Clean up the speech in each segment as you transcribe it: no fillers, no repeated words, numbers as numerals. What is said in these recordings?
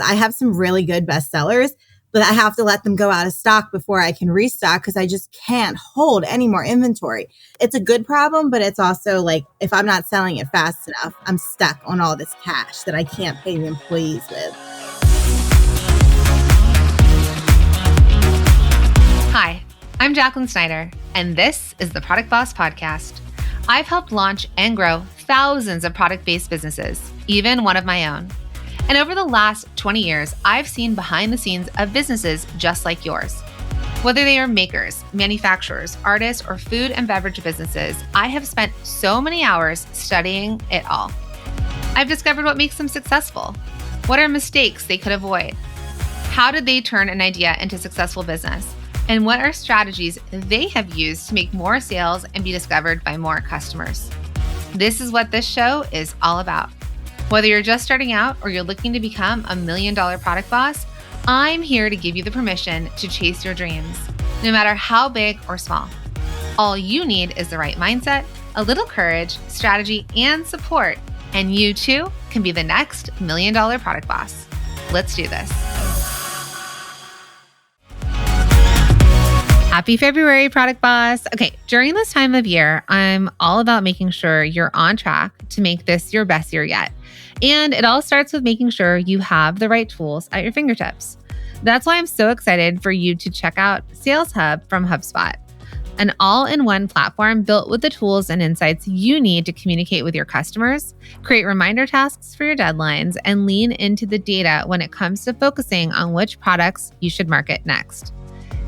I have some really good bestsellers, but I have to let them go out of stock before I can restock because I just can't hold any more inventory. It's a good problem, but it's also like if I'm not selling it fast enough, I'm stuck on all this cash that I can't pay the employees with. Hi, I'm Jacqueline Snyder, and this is the Product Boss Podcast. I've helped launch and grow thousands of product-based businesses, even one of my own. And over the last 20 years, I've seen behind the scenes of businesses just like yours. Whether they are makers, manufacturers, artists, or food and beverage businesses, I have spent so many hours studying it all. I've discovered what makes them successful. What are mistakes they could avoid? How did they turn an idea into successful business? And what are strategies they have used to make more sales and be discovered by more customers? This is what this show is all about. Whether you're just starting out or you're looking to become $1 million product boss, I'm here to give you the permission to chase your dreams, no matter how big or small. All you need is the right mindset, a little courage, strategy, and support, and you too can be the next $1 million product boss. Let's do this. Happy February, Product Boss. Okay, during this time of year, I'm all about making sure you're on track to make this your best year yet. And it all starts with making sure you have the right tools at your fingertips. That's why I'm so excited for you to check out Sales Hub from HubSpot, an all-in-one platform built with the tools and insights you need to communicate with your customers, create reminder tasks for your deadlines, and lean into the data when it comes to focusing on which products you should market next.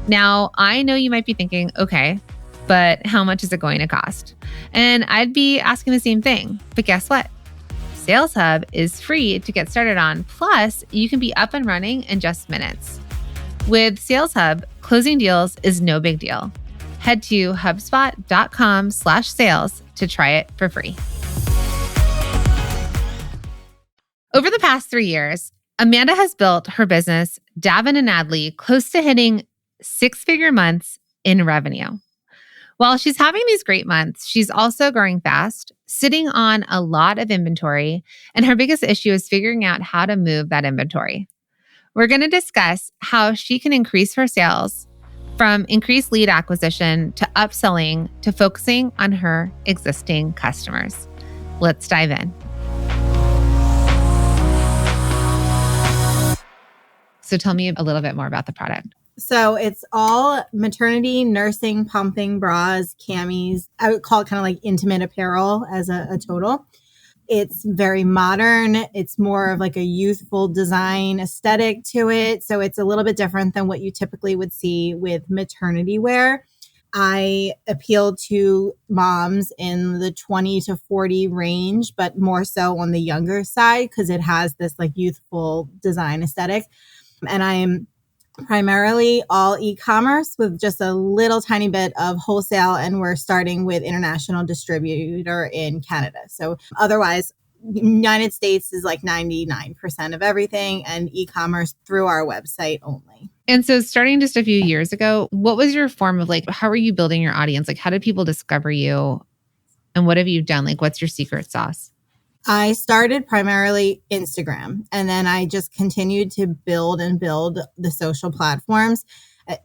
Now, I know you might be thinking, okay, but how much is it going to cost? And I'd be asking the same thing, but guess what? Sales Hub is free to get started on. Plus, you can be up and running in just minutes. With Sales Hub, closing deals is no big deal. Head to hubspot.com/sales to try it for free. Over the past 3 years, Amanda has built her business, Davin Adley, close to hitting 6-figure months in revenue. While she's having these great months, she's also growing fast, sitting on a lot of inventory, and her biggest issue is figuring out how to move that inventory. We're going to discuss how she can increase her sales from increased lead acquisition to upselling to focusing on her existing customers. Let's dive in. So tell me a little bit more about the product. So it's all maternity, nursing, pumping, bras, camis. I would call it kind of like intimate apparel as a total. It's very modern. It's more of like a youthful design aesthetic to it. So it's a little bit different than what you typically would see with maternity wear. I appeal to moms in the 20 to 40 range, but more so on the younger side because it has this like youthful design aesthetic. And I'm primarily all e-commerce with just a little tiny bit of wholesale. And we're starting with international distributor in Canada. So otherwise, United States is like 99% of everything and e-commerce through our website only. And so starting just a few years ago, what was your form of like, how are you building your audience? Like, how did people discover you? And what have you done? Like, what's your secret sauce? I started primarily Instagram, and then I just continued to build the social platforms.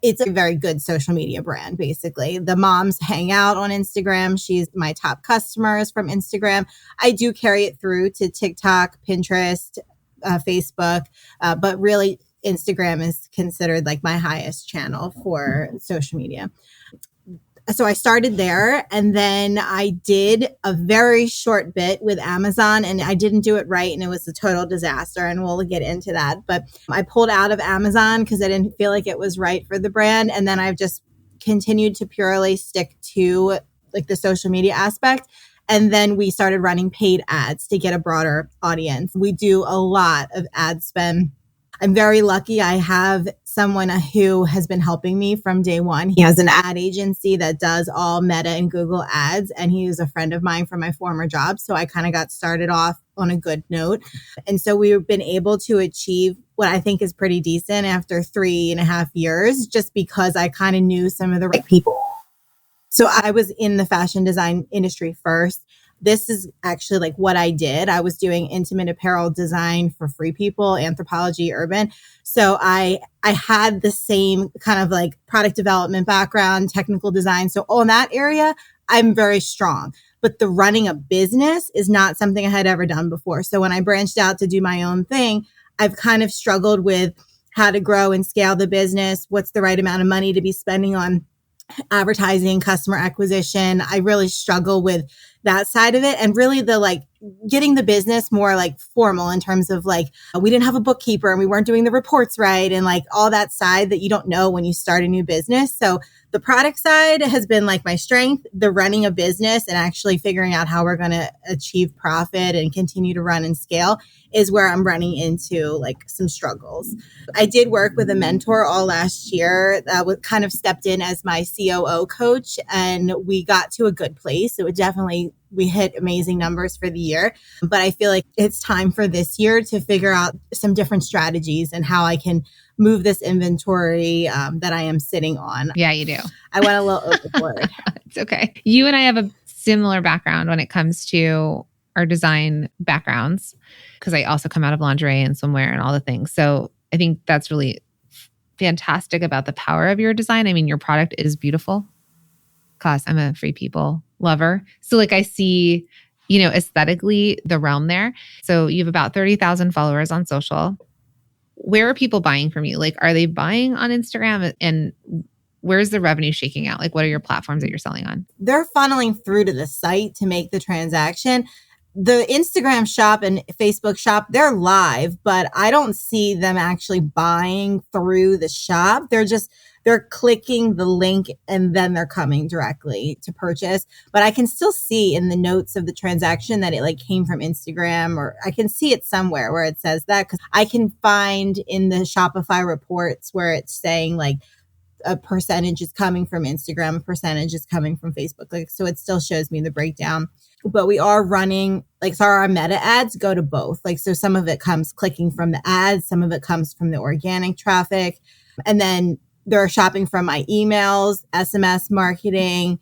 It's a very good social media brand, basically. The moms hang out on Instagram. She's my top customers from Instagram. I do carry it through to TikTok, Pinterest, Facebook, but really Instagram is considered like my highest channel for social media. So I started there, and then I did a very short bit with Amazon, and I didn't do it right, and it was a total disaster, and we'll get into that. But I pulled out of Amazon because I didn't feel like it was right for the brand, and then I've just continued to purely stick to like the social media aspect. And then we started running paid ads to get a broader audience. We do a lot of ad spend. I'm very lucky. I have someone who has been helping me from day one. He has an ad agency that does all Meta and Google ads, and he is a friend of mine from my former job. So I kind of got started off on a good note. And so we've been able to achieve what I think is pretty decent after 3.5 years, just because I kind of knew some of the right people. So I was in the fashion design industry first. this is actually like what I did. I was doing intimate apparel design for Free People, Anthropologie, Urban. So I had the same kind of like product development background, technical design. So on that area, I'm very strong. But the running a business is not something I had ever done before. So when I branched out to do my own thing, I've kind of struggled with how to grow and scale the business. What's the right amount of money to be spending on advertising, customer acquisition. I really struggle with that side of it. And really the like getting the business more like formal in terms of like, we didn't have a bookkeeper and we weren't doing the reports right. And like all that side that you don't know when you start a new business. So the product side has been like my strength, the running a business and actually figuring out how we're going to achieve profit and continue to run and scale is where I'm running into like some struggles. I did work with a mentor all last year that kind of stepped in as my COO coach, and we got to a good place. So it definitely, we hit amazing numbers for the year, but I feel like it's time for this year to figure out some different strategies and how I can move this inventory that I am sitting on. Yeah, you do. I went a little overboard. It's okay. You and I have a similar background when it comes to our design backgrounds, because I also come out of lingerie and swimwear and all the things. So I think that's really fantastic about the power of your design. I mean, your product is beautiful. Cause I'm a Free People lover. So like I see, you know, aesthetically the realm there. So you have about 30,000 followers on social. Where are people buying from you? Like, are they buying on Instagram, and where's the revenue shaking out? Like, what are your platforms that you're selling on? They're funneling through to the site to make the transaction. The Instagram shop and Facebook shop, they're live, but I don't see them actually buying through the shop. They're clicking the link and then they're coming directly to purchase. But I can still see in the notes of the transaction that it like came from Instagram, or I can see it somewhere where it says that, because I can find in the Shopify reports where it's saying like a percentage is coming from Instagram, a percentage is coming from Facebook. Like, so it still shows me the breakdown. But we are running, like, so our meta ads go to both. Like, so some of it comes clicking from the ads, some of it comes from the organic traffic. And then they're shopping from my emails, SMS marketing.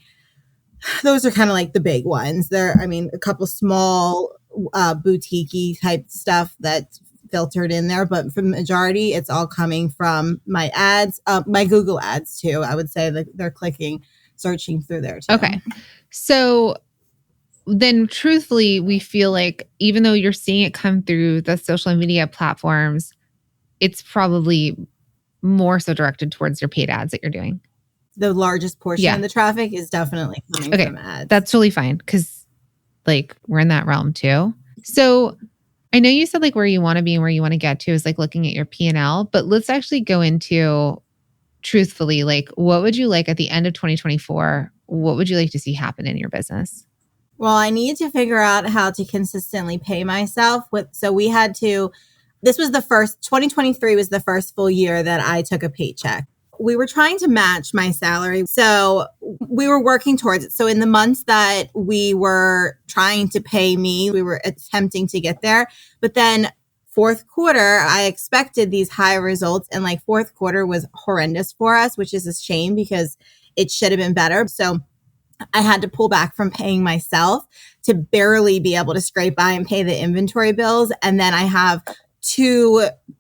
Those are kind of like the big ones. A couple small boutique-y type stuff that's filtered in there, but for the majority, it's all coming from my ads, my Google ads too. I would say that they're searching through there too. Okay. So then truthfully, we feel like even though you're seeing it come through the social media platforms, it's probably more so directed towards your paid ads that you're doing. The largest portion of the traffic is definitely coming from ads. That's totally fine, because like we're in that realm too. So I know you said like where you want to be and where you want to get to is like looking at your P&L, but let's actually go into truthfully, like what would you like at the end of 2024? What would you like to see happen in your business? Well, I need to figure out how to consistently pay myself. So we had to, 2023 was the first full year that I took a paycheck. We were trying to match my salary. So we were working towards it. So in the months that we were trying to pay me, we were attempting to get there. But then fourth quarter, I expected these high results, and like fourth quarter was horrendous for us, which is a shame because it should have been better. So I had to pull back from paying myself to barely be able to scrape by and pay the inventory bills. And then I have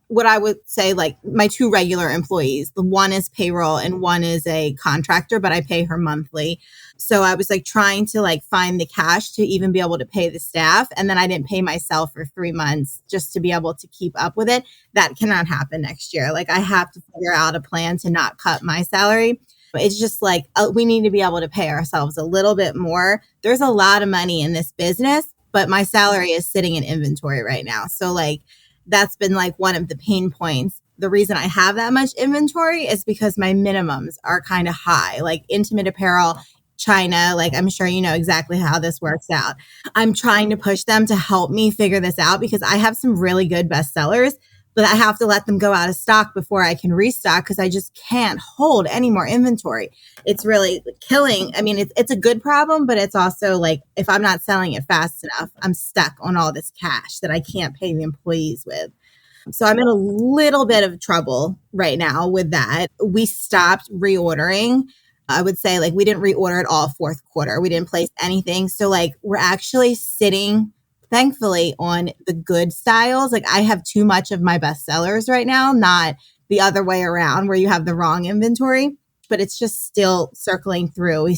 what I would say like my two regular employees. The one is payroll and one is a contractor, but I pay her monthly. So I was like trying to like find the cash to even be able to pay the staff. And then I didn't pay myself for 3 months just to be able to keep up with it. That cannot happen next year. Like I have to figure out a plan to not cut my salary. It's just like, we need to be able to pay ourselves a little bit more. There's a lot of money in this business, but my salary is sitting in inventory right now. So like, that's been like one of the pain points. The reason I have that much inventory is because my minimums are kind of high, like intimate apparel, China, like I'm sure you know exactly how this works out. I'm trying to push them to help me figure this out because I have some really good bestsellers, but I have to let them go out of stock before I can restock because I just can't hold any more inventory. It's really killing. I mean, it's a good problem, but it's also like if I'm not selling it fast enough, I'm stuck on all this cash that I can't pay the employees with. So I'm in a little bit of trouble right now with that. We stopped reordering. I would say like we didn't reorder at all fourth quarter. We didn't place anything. So like we're actually sitting, thankfully, on the good styles. Like I have too much of my best sellers right now, not the other way around where you have the wrong inventory, but it's just still circling through.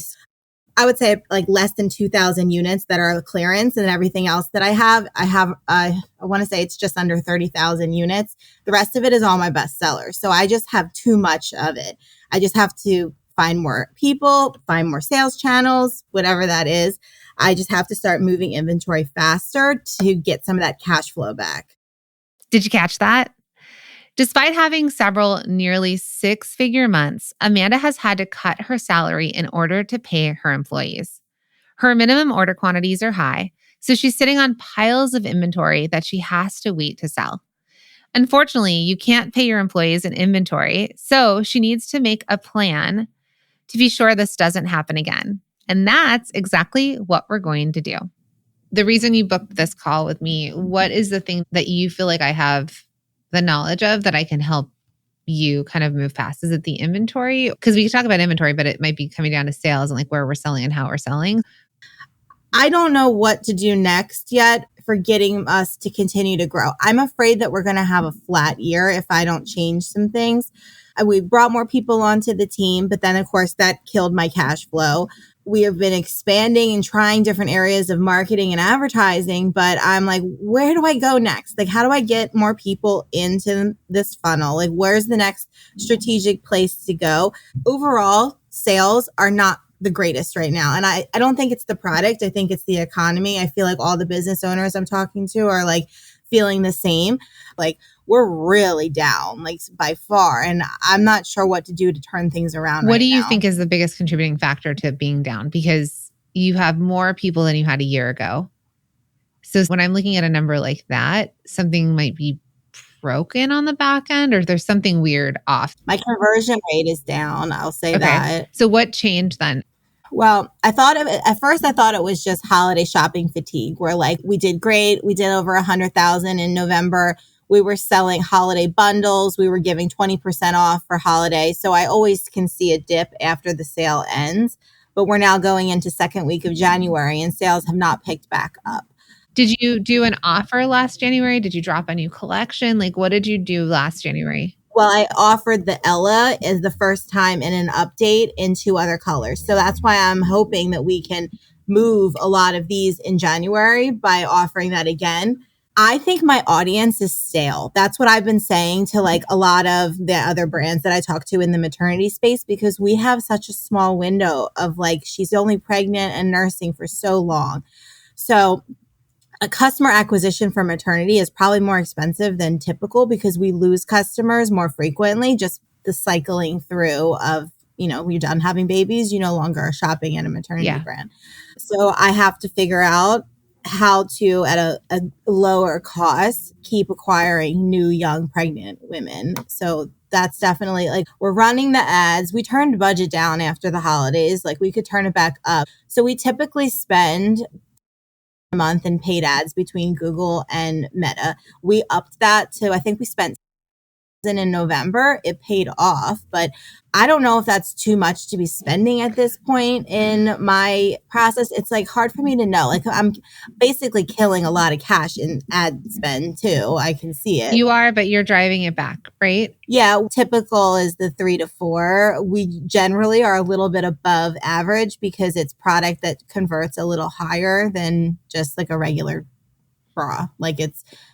I would say like less than 2,000 units that are clearance, and everything else that I want to say it's just under 30,000 units. The rest of it is all my best sellers. So I just have too much of it. I just have to find more people, find more sales channels, whatever that is. I just have to start moving inventory faster to get some of that cash flow back. Did you catch that? Despite having several nearly six-figure months, Amanda has had to cut her salary in order to pay her employees. Her minimum order quantities are high, so she's sitting on piles of inventory that she has to wait to sell. Unfortunately, you can't pay your employees in inventory, so she needs to make a plan to be sure this doesn't happen again. And that's exactly what we're going to do. The reason you booked this call with me, what is the thing that you feel like I have the knowledge of that I can help you kind of move past? Is it the inventory? Because we can talk about inventory, but it might be coming down to sales and like where we're selling and how we're selling. I don't know what to do next yet for getting us to continue to grow. I'm afraid that we're going to have a flat year if I don't change some things. We brought more people onto the team, but then of course that killed my cash flow. We have been expanding and trying different areas of marketing and advertising, but I'm like, where do I go next? Like, how do I get more people into this funnel? Like, where's the next strategic place to go? Overall, sales are not the greatest right now. And I don't think it's the product. I think it's the economy. I feel like all the business owners I'm talking to are like feeling the same. Like we're really down, like by far. And I'm not sure what to do to turn things around. What do you think is the biggest contributing factor to being down? Because you have more people than you had a year ago. So when I'm looking at a number like that, something might be broken on the back end, or there's something weird off. My conversion rate is down. I'll say that. So what changed then? Well, at first I thought it was just holiday shopping fatigue, where like we did great. We did over 100,000 in November. We were selling holiday bundles. We were giving 20% off for holiday. So I always can see a dip after the sale ends, but we're now going into second week of January and sales have not picked back up. Did you do an offer last January? Did you drop a new collection? Like what did you do last January? Well, I offered the Ella as the first time in an update in 2 other colors. So that's why I'm hoping that we can move a lot of these in January by offering that again. I think my audience is stale. That's what I've been saying to like a lot of the other brands that I talk to in the maternity space, because we have such a small window of like, she's only pregnant and nursing for so long. So a customer acquisition for maternity is probably more expensive than typical because we lose customers more frequently, just the cycling through of, you're done having babies, you no longer are shopping at a maternity brand. So I have to figure out how to, at a lower cost, keep acquiring new young pregnant women. So that's definitely like, we're running the ads. We turned budget down after the holidays. Like we could turn it back up. So we typically spend a month in paid ads between Google and Meta. We upped that to, I think we spent in November. It paid off, but I don't know if that's too much to be spending at this point in my process. It's like hard for me to know. Like I'm basically killing a lot of cash in ad spend too. I can see it. You are, but you're driving it back, right? Yeah. Typical is the 3 to 4. We generally are a little bit above average because it's product that converts a little higher than just like a regular bra. Like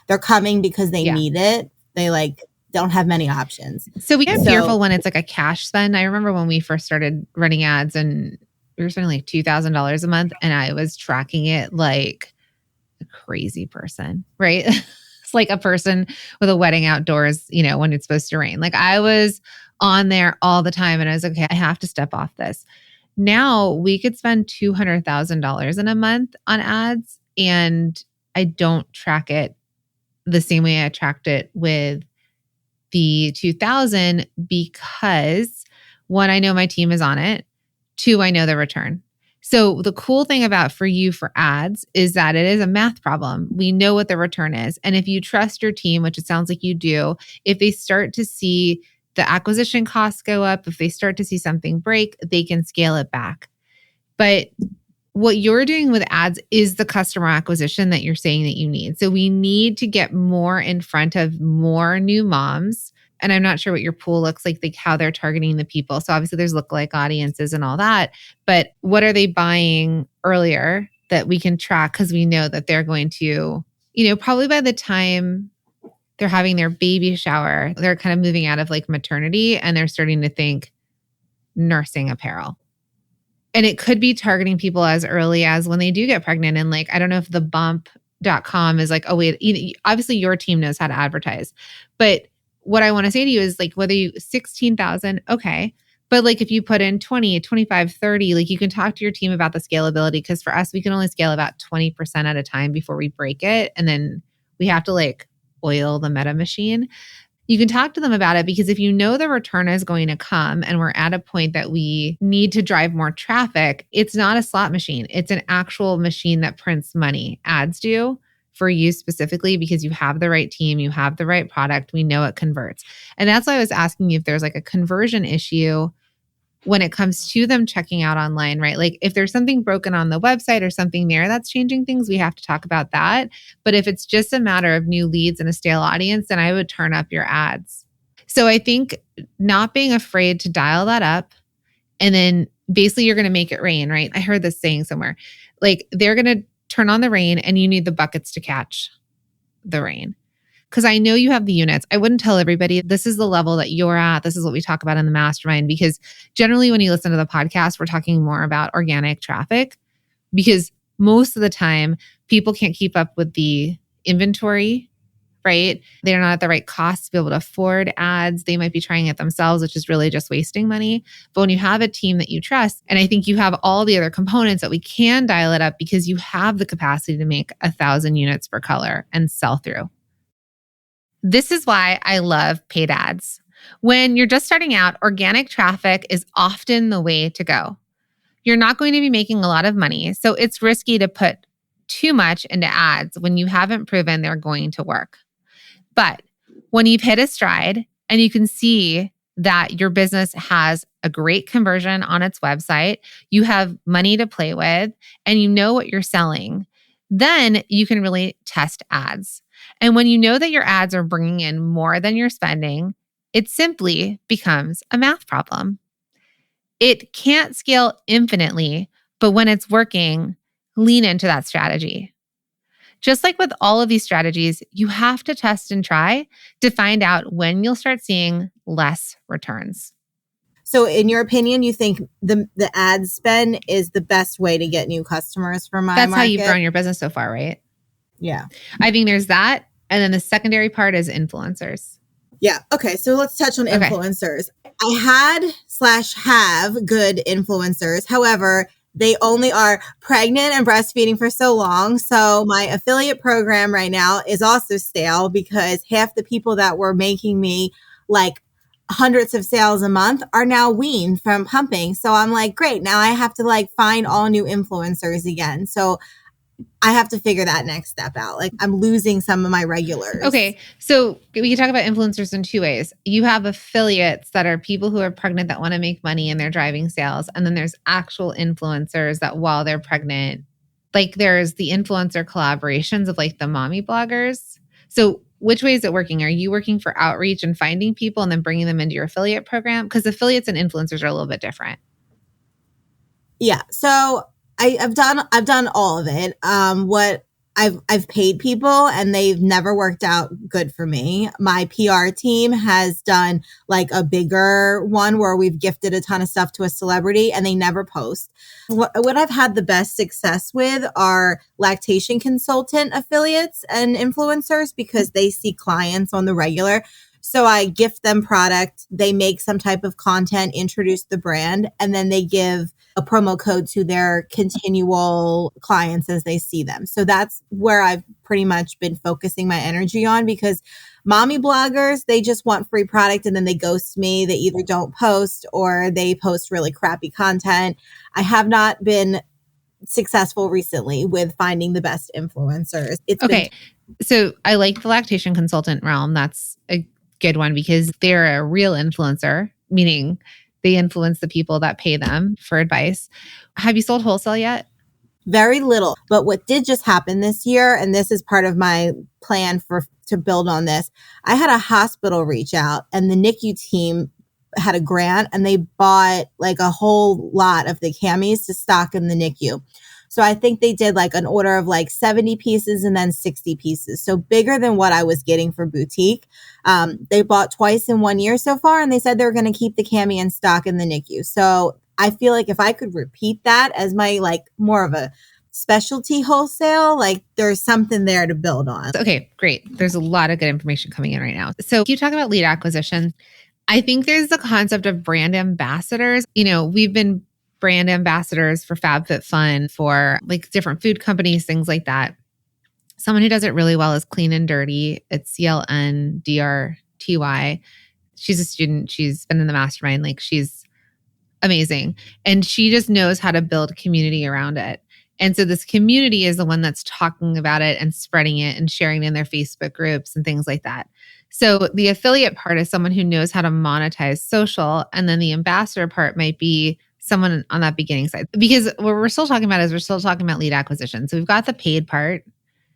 they're coming because they need it. They don't have many options. So we get fearful when it's like a cash spend. I remember when we first started running ads and we were spending like $2,000 a month and I was tracking it like a crazy person, right? It's like a person with a wedding outdoors, when it's supposed to rain. Like I was on there all the time and I was like, okay, I have to step off this. Now we could spend $200,000 in a month on ads and I don't track it the same way I tracked it with the 2000 because 1, I know my team is on it. 2, I know the return. So the cool thing about for you for ads is that it is a math problem. We know what the return is. And if you trust your team, which it sounds like you do, if they start to see the acquisition costs go up, if they start to see something break, they can scale it back. But what you're doing with ads is the customer acquisition that you're saying that you need. So we need to get more in front of more new moms. And I'm not sure what your pool looks like how they're targeting the people. So obviously there's lookalike audiences and all that. But what are they buying earlier that we can track? Because we know that they're going to, probably by the time they're having their baby shower, they're kind of moving out of like maternity and they're starting to think nursing apparel. And it could be targeting people as early as when they do get pregnant. And like, I don't know if the bump.com is like, oh, wait, obviously your team knows how to advertise. But what I want to say to you is like, whether you 16,000, okay. But like if you put in 20, 25, 30, like you can talk to your team about the scalability. Because for us, we can only scale about 20% at a time before we break it. And then we have to like oil the meta machine. You can talk to them about it because if you know the return is going to come and we're at a point that we need to drive more traffic, it's not a slot machine. It's an actual machine that prints money. Ads do for you specifically because you have the right team, you have the right product, we know it converts. And that's why I was asking you if there's like a conversion issue when it comes to them checking out online, right? Like if there's something broken on the website or something there that's changing things, we have to talk about that. But if it's just a matter of new leads and a stale audience, then I would turn up your ads. So I think not being afraid to dial that up and then basically you're going to make it rain, right? I heard this saying somewhere, like they're going to turn on the rain and you need the buckets to catch the rain. Because I know you have the units. I wouldn't tell everybody this is the level that you're at. This is what we talk about in the mastermind. Because generally when you listen to the podcast, we're talking more about organic traffic. Because most of the time, people can't keep up with the inventory, right? They're not at the right cost to be able to afford ads. They might be trying it themselves, which is really just wasting money. But when you have a team that you trust, and I think you have all the other components that we can dial it up because you have the capacity to make 1,000 units per color and sell through. This is why I love paid ads. When you're just starting out, organic traffic is often the way to go. You're not going to be making a lot of money, so it's risky to put too much into ads when you haven't proven they're going to work. But when you've hit a stride and you can see that your business has a great conversion on its website, you have money to play with, and you know what you're selling, then you can really test ads. And when you know that your ads are bringing in more than you're spending, it simply becomes a math problem. It can't scale infinitely, but when it's working, lean into that strategy. Just like with all of these strategies, you have to test and try to find out when you'll start seeing less returns. So in your opinion, you think the ad spend is the best way to get new customers for my That's market? how you've grown your business so far, right? Yeah. I think there's that. And then the secondary part is influencers. Yeah. Okay. So let's touch on influencers. I have good influencers. However, they only are pregnant and breastfeeding for so long. So my affiliate program right now is also stale because half the people that were making me like hundreds of sales a month are now weaned from pumping. So I'm like, great. Now I have to like find all new influencers again. So I have to figure that next step out. Like I'm losing some of my regulars. Okay. So we can talk about influencers in two ways. You have affiliates that are people who are pregnant that want to make money and they're driving sales. And then there's actual influencers that while they're pregnant, like there's the influencer collaborations of like the mommy bloggers. So which way is it working? Are you working for outreach and finding people and then bringing them into your affiliate program? Because affiliates and influencers are a little bit different. Yeah. So I've done all of it. What I've paid people and they've never worked out good for me. My PR team has done like a bigger one where we've gifted a ton of stuff to a celebrity and they never post. What I've had the best success with are lactation consultant affiliates and influencers because they see clients on the regular. So I gift them product, they make some type of content, introduce the brand, and then they give a promo code to their continual clients as they see them. So that's where I've pretty much been focusing my energy on because mommy bloggers, they just want free product and then they ghost me. They either don't post or they post really crappy content. I have not been successful recently with finding the best influencers. So I like the lactation consultant realm. That's a good one because they're a real influencer, meaning they influence the people that pay them for advice. Have you sold wholesale yet? Very little. But what did just happen this year, and this is part of my plan to build on this, I had a hospital reach out and the NICU team had a grant and they bought like a whole lot of the camis to stock in the NICU. So I think they did like an order of like 70 pieces and then 60 pieces. So bigger than what I was getting for boutique. They bought twice in 1 year so far, and they said they were going to keep the cami in stock in the NICU. So I feel like if I could repeat that as my like more of a specialty wholesale, like there's something there to build on. Okay, great. There's a lot of good information coming in right now. So you talk about lead acquisition. I think there's the concept of brand ambassadors. We've been brand ambassadors for FabFitFun, for like different food companies, things like that. Someone who does it really well is Clean and Dirty. It's CLNDRTY. She's a student. She's been in the mastermind. Like she's amazing. And she just knows how to build community around it. And so this community is the one that's talking about it and spreading it and sharing it in their Facebook groups and things like that. So the affiliate part is someone who knows how to monetize social. And then the ambassador part might be someone on that beginning side. Because what we're still talking about is we're still talking about lead acquisition. So we've got the paid part.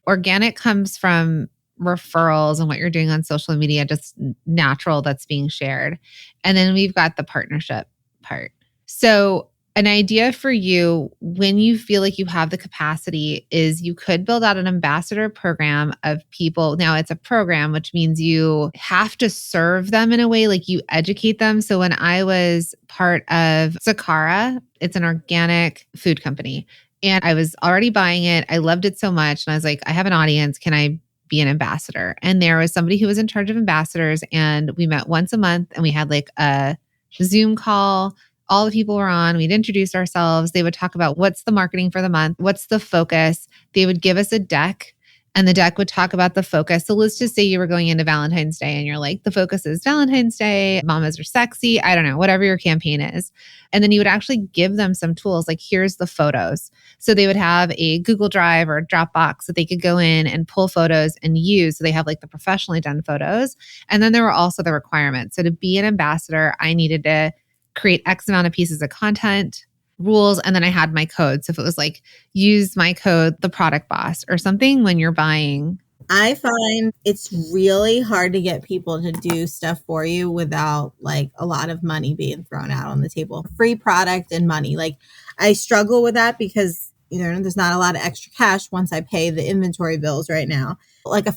Organic comes from referrals and what you're doing on social media, just natural that's being shared. And then we've got the partnership part. So an idea for you when you feel like you have the capacity is you could build out an ambassador program of people. Now it's a program, which means you have to serve them in a way, like you educate them. So when I was part of Sakara, it's an organic food company, and I was already buying it. I loved it so much. And I was like, I have an audience. Can I be an ambassador? And there was somebody who was in charge of ambassadors, and we met once a month and we had like a Zoom call. All the people were on. We'd introduce ourselves. They would talk about what's the marketing for the month, what's the focus. They would give us a deck, and the deck would talk about the focus. So let's just say you were going into Valentine's Day and you're like, the focus is Valentine's Day, mamas are sexy, I don't know, whatever your campaign is. And then you would actually give them some tools, like here's the photos. So they would have a Google Drive or a Dropbox that they could go in and pull photos and use. So they have like the professionally done photos. And then there were also the requirements. So to be an ambassador, I needed to create X amount of pieces of content, rules, and then I had my code. So if it was like, use my code, the product boss or something when you're buying. I find it's really hard to get people to do stuff for you without like a lot of money being thrown out on the table. Free product and money. Like I struggle with that because there's not a lot of extra cash once I pay the inventory bills right now. Like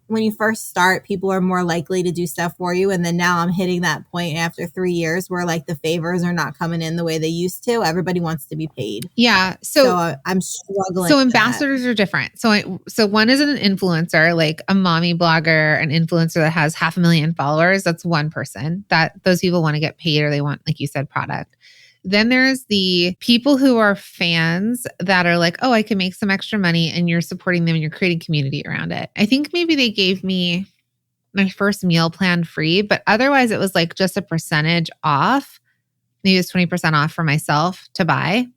when you first start, people are more likely to do stuff for you. And then now I'm hitting that point after 3 years where like the favors are not coming in the way they used to. Everybody wants to be paid. Yeah. So I'm struggling. So ambassadors are different. So one is an influencer, like a mommy blogger, an influencer that has 500,000 followers. That's one person that those people want to get paid, or they want, like you said, product. Then there's the people who are fans that are like, oh, I can make some extra money, and you're supporting them and you're creating community around it. I think maybe they gave me my first meal plan free, but otherwise it was like just a percentage off. Maybe it was 20% off for myself to buy.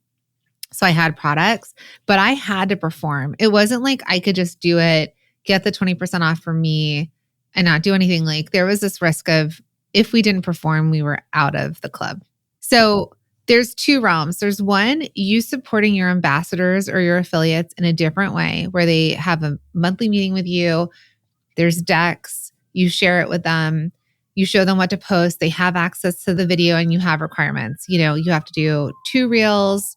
So I had products, but I had to perform. It wasn't like I could just do it, get the 20% off for me and not do anything. Like there was this risk of if we didn't perform, we were out of the club. So there's two realms. There's one, you supporting your ambassadors or your affiliates in a different way where they have a monthly meeting with you. There's decks. You share it with them. You show them what to post. They have access to the video and you have requirements. You have to do 2 reels,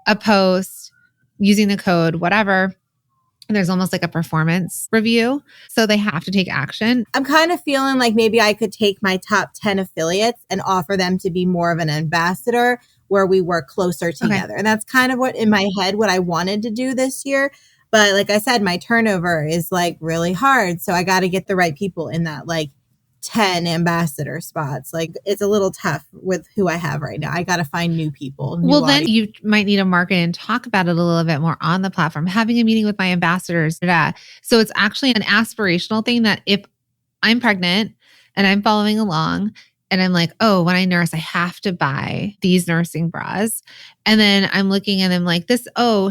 a post, using the code, whatever. And there's almost like a performance review. So they have to take action. I'm kind of feeling like maybe I could take my top 10 affiliates and offer them to be more of an ambassador where we work closer together. Okay. And that's kind of what I wanted to do this year. But like I said, my turnover is like really hard. So I got to get the right people in that like 10 ambassador spots. Like it's a little tough with who I have right now. I got to find new people. Then you might need to market and talk about it a little bit more on the platform, having a meeting with my ambassadors. So it's actually an aspirational thing that if I'm pregnant and I'm following along And I'm like, oh, when I nurse, I have to buy these nursing bras. And then I'm looking and I'm like,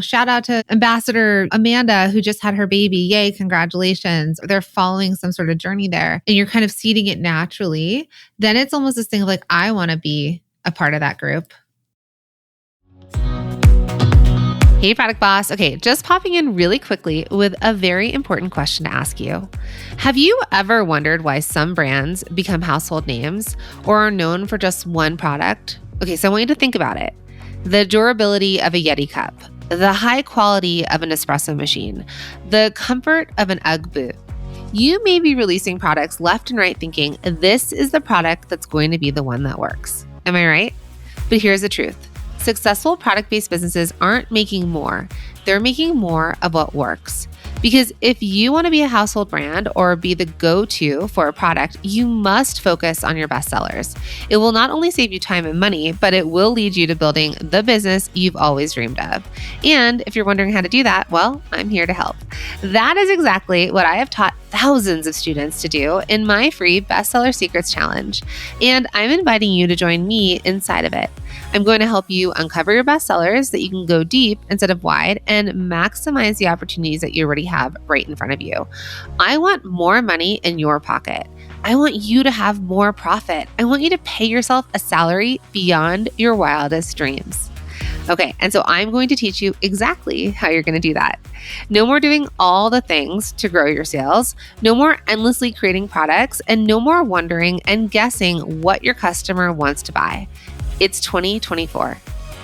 shout out to Ambassador Amanda, who just had her baby. Yay, congratulations. They're following some sort of journey there. And you're kind of seeding it naturally. Then it's almost this thing of like, I want to be a part of that group. Hey, Product Boss. Okay, just popping in really quickly with a very important question to ask you. Have you ever wondered why some brands become household names or are known for just one product? Okay, so I want you to think about it. The durability of a Yeti cup, the high quality of an espresso machine, the comfort of an UGG boot. You may be releasing products left and right thinking, this is the product that's going to be the one that works. Am I right? But here's the truth. Successful product-based businesses aren't making more. They're making more of what works. Because if you want to be a household brand or be the go-to for a product, you must focus on your best sellers. It will not only save you time and money, but it will lead you to building the business you've always dreamed of. And if you're wondering how to do that, well, I'm here to help. That is exactly what I have taught thousands of students to do in my free Bestseller Secrets Challenge. And I'm inviting you to join me inside of it. I'm going to help you uncover your best sellers that you can go deep instead of wide and maximize the opportunities that you already have right in front of you. I want more money in your pocket. I want you to have more profit. I want you to pay yourself a salary beyond your wildest dreams. Okay, and so I'm going to teach you exactly how you're going to do that. No more doing all the things to grow your sales, no more endlessly creating products, and no more wondering and guessing what your customer wants to buy. It's 2024.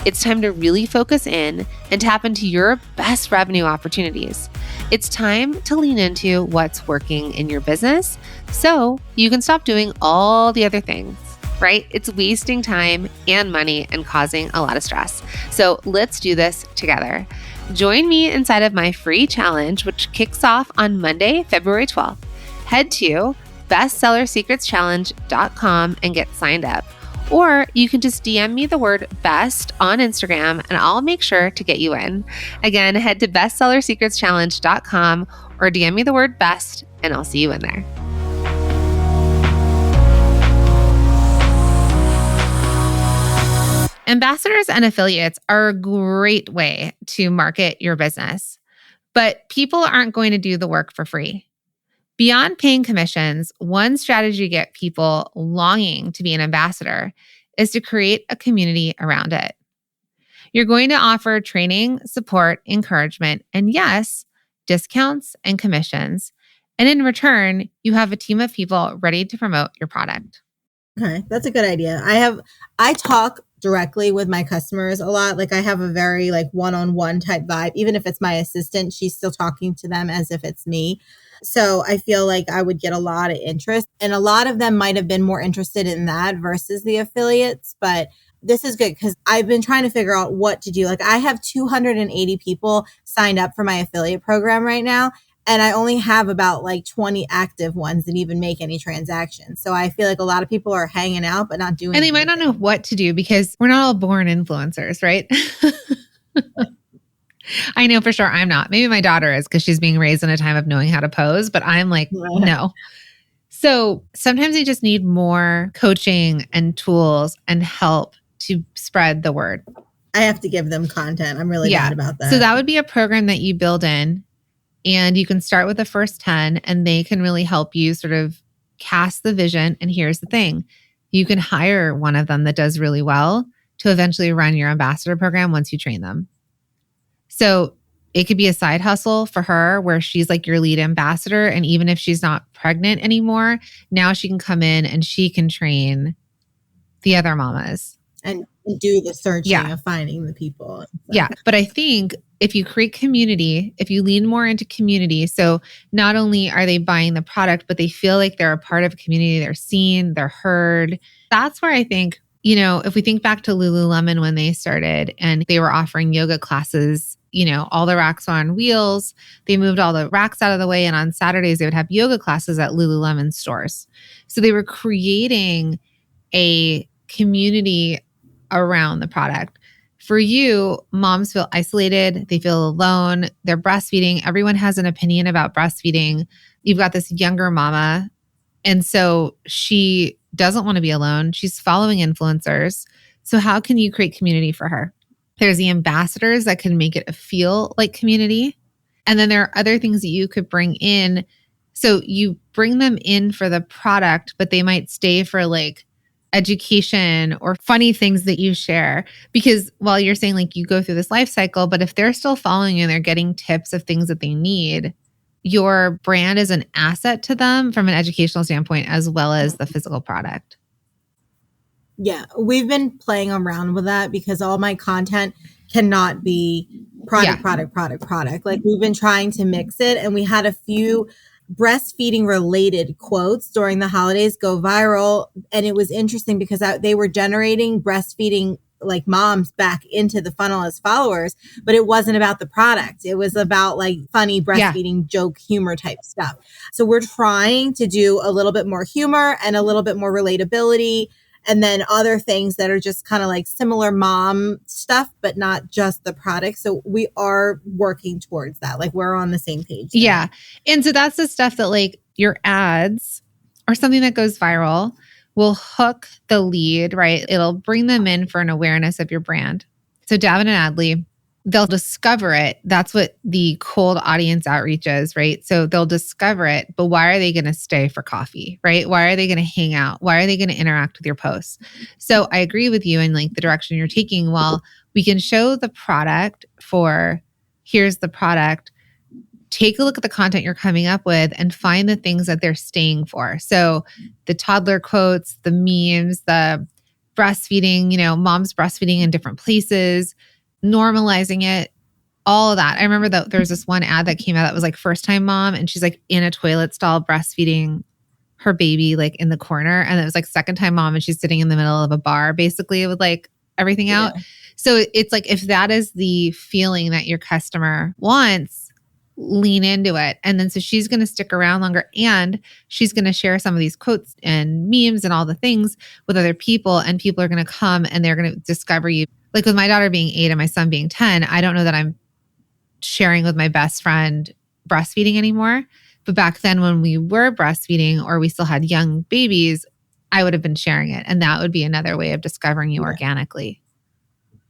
It's time to really focus in and tap into your best revenue opportunities. It's time to lean into what's working in your business so you can stop doing all the other things, right? It's wasting time and money and causing a lot of stress. So let's do this together. Join me inside of my free challenge, which kicks off on Monday, February 12th. Head to bestsellersecretschallenge.com and get signed up. Or you can just DM me the word best on Instagram and I'll make sure to get you in. Again, head to bestsellersecretschallenge.com or DM me the word best and I'll see you in there. Ambassadors and affiliates are a great way to market your business, but people aren't going to do the work for free. Beyond paying commissions, one strategy to get people longing to be an ambassador is to create a community around it. You're going to offer training, support, encouragement, and yes, discounts and commissions. And in return, you have a team of people ready to promote your product. Okay, that's a good idea. I talk directly with my customers a lot. Like I have a very one-on-one type vibe. Even if it's my assistant, she's still talking to them as if it's me. So I feel like I would get a lot of interest, and a lot of them might have been more interested in that versus the affiliates. But this is good because I've been trying to figure out what to do. Like I have 280 people signed up for my affiliate program right now. And I only have about 20 active ones that even make any transactions. So I feel like a lot of people are hanging out, but not doing anything. And they might not know what to do because we're not all born influencers, right? I know for sure I'm not. Maybe my daughter is because she's being raised in a time of knowing how to pose, but I'm like, no. So sometimes you just need more coaching and tools and help to spread the word. I have to give them content. I'm really bad about that. So that would be a program that you build in. And you can start with the first 10 and they can really help you sort of cast the vision. And here's the thing. You can hire one of them that does really well to eventually run your ambassador program once you train them. So it could be a side hustle for her where she's like your lead ambassador. And even if she's not pregnant anymore, now she can come in and she can train the other mamas. And do the searching of finding the people. Yeah. But I think if you create community, if you lean more into community, so not only are they buying the product, but they feel like they're a part of a community, they're seen, they're heard. That's where I think, if we think back to Lululemon when they started and they were offering yoga classes, all the racks are on wheels. They moved all the racks out of the way. And on Saturdays, they would have yoga classes at Lululemon stores. So they were creating a community around the product. For you, moms feel isolated. They feel alone. They're breastfeeding. Everyone has an opinion about breastfeeding. You've got this younger mama. And so she doesn't want to be alone. She's following influencers. So how can you create community for her? There's the ambassadors that can make it feel like community. And then there are other things that you could bring in. So you bring them in for the product, but they might stay for like education or funny things that you share. Because while you're saying like you go through this life cycle, but if they're still following you and they're getting tips of things that they need, your brand is an asset to them from an educational standpoint as well as the physical product. Yeah, we've been playing around with that because all my content cannot be product. Like we've been trying to mix it, and we had a few breastfeeding related quotes during the holidays go viral. And it was interesting because they were generating breastfeeding like moms back into the funnel as followers, but it wasn't about the product. It was about like funny breastfeeding joke humor type stuff. So we're trying to do a little bit more humor and a little bit more relatability. And then other things that are just kind of like similar mom stuff, but not just the product. So we are working towards that. Like we're on the same page there. Yeah. And so that's the stuff that like your ads or something that goes viral will hook the lead, right? It'll bring them in for an awareness of your brand. So Davin Adley, they'll discover it. That's what the cold audience outreach is, right? So they'll discover it, but why are they going to stay for coffee, right? Why are they going to hang out? Why are they going to interact with your posts? So I agree with you in like the direction you're taking. While we can show the product for here's the product, take a look at the content you're coming up with and find the things that they're staying for. So the toddler quotes, the memes, the breastfeeding, you know, mom's breastfeeding in different places, normalizing it, all of that. I remember that there was this one ad that came out that was like first time mom, and she's like in a toilet stall breastfeeding her baby like in the corner. And it was like second time mom, and she's sitting in the middle of a bar basically with like everything out. So it's like, if that is the feeling that your customer wants, lean into it. And then so she's going to stick around longer, and she's going to share some of these quotes and memes and all the things with other people, and people are going to come and they're going to discover you. Like with my daughter being 8 and my son being 10, I don't know that I'm sharing with my best friend breastfeeding anymore. But back then when we were breastfeeding or we still had young babies, I would have been sharing it. And that would be another way of discovering you organically.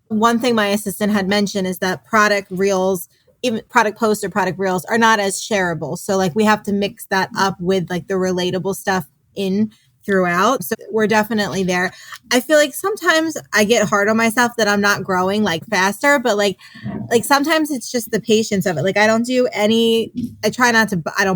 One thing my assistant had mentioned is that product reels, even product posts or product reels, are not as shareable. So like we have to mix that up with like the relatable stuff in throughout. So we're definitely there. I feel like sometimes I get hard on myself that I'm not growing like faster, but like sometimes it's just the patience of it. Like I don't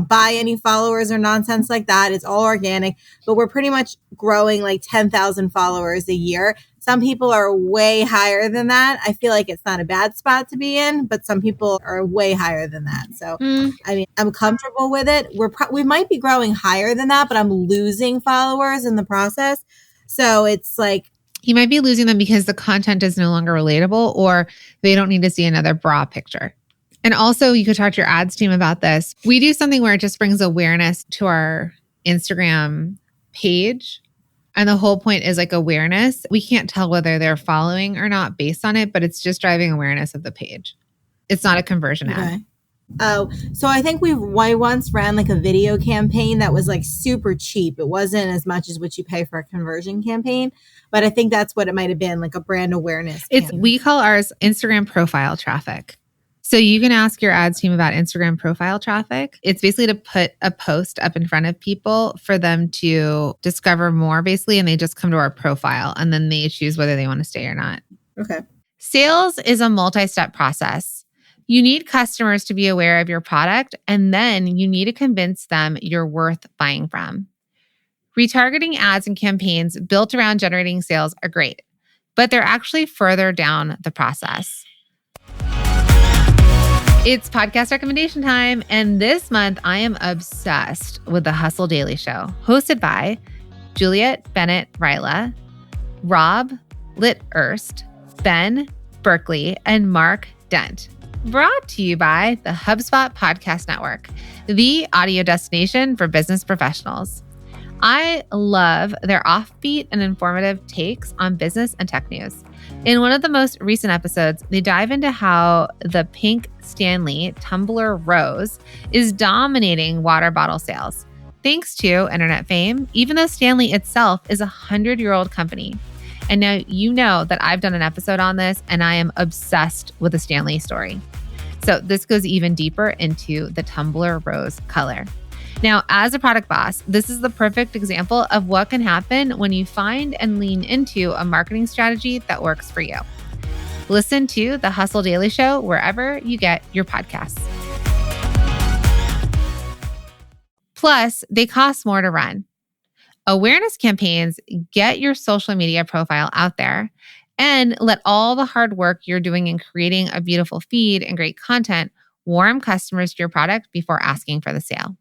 buy any followers or nonsense like that. It's all organic, but we're pretty much growing like 10,000 followers a year. Some people are way higher than that. I feel like it's not a bad spot to be in, but some people are way higher than that. So, I mean, I'm comfortable with it. We might be growing higher than that, but I'm losing followers in the process. So it's like, you might be losing them because the content is no longer relatable, or they don't need to see another bra picture. And also you could talk to your ads team about this. We do something where it just brings awareness to our Instagram page. And the whole point is like awareness. We can't tell whether they're following or not based on it, but it's just driving awareness of the page. It's not a conversion ad. Oh, so I think I once ran like a video campaign that was like super cheap. It wasn't as much as what you pay for a conversion campaign, but I think that's what it might have been, like a brand awareness campaign. We call ours Instagram profile traffic. So you can ask your ads team about Instagram profile traffic. It's basically to put a post up in front of people for them to discover more basically, and they just come to our profile and then they choose whether they want to stay or not. Okay. Sales is a multi-step process. You need customers to be aware of your product, and then you need to convince them you're worth buying from. Retargeting ads and campaigns built around generating sales are great, but they're actually further down the process. It's podcast recommendation time, and this month I am obsessed with the Hustle Daily Show, hosted by Juliet Bennett Ryla, Rob Litterst, Ben Berkeley, and Mark Dent. Brought to you by the HubSpot Podcast Network, the audio destination for business professionals. I love their offbeat and informative takes on business and tech news. In one of the most recent episodes, they dive into how the pink Stanley tumbler rose is dominating water bottle sales. Thanks to internet fame, even though Stanley itself is a 100-year-old company. And now you know that I've done an episode on this and I am obsessed with the Stanley story. So this goes even deeper into the tumbler rose color. Now, as a product boss, this is the perfect example of what can happen when you find and lean into a marketing strategy that works for you. Listen to the Hustle Daily Show wherever you get your podcasts. Plus, they cost more to run. Awareness campaigns get your social media profile out there and let all the hard work you're doing in creating a beautiful feed and great content warm customers to your product before asking for the sale.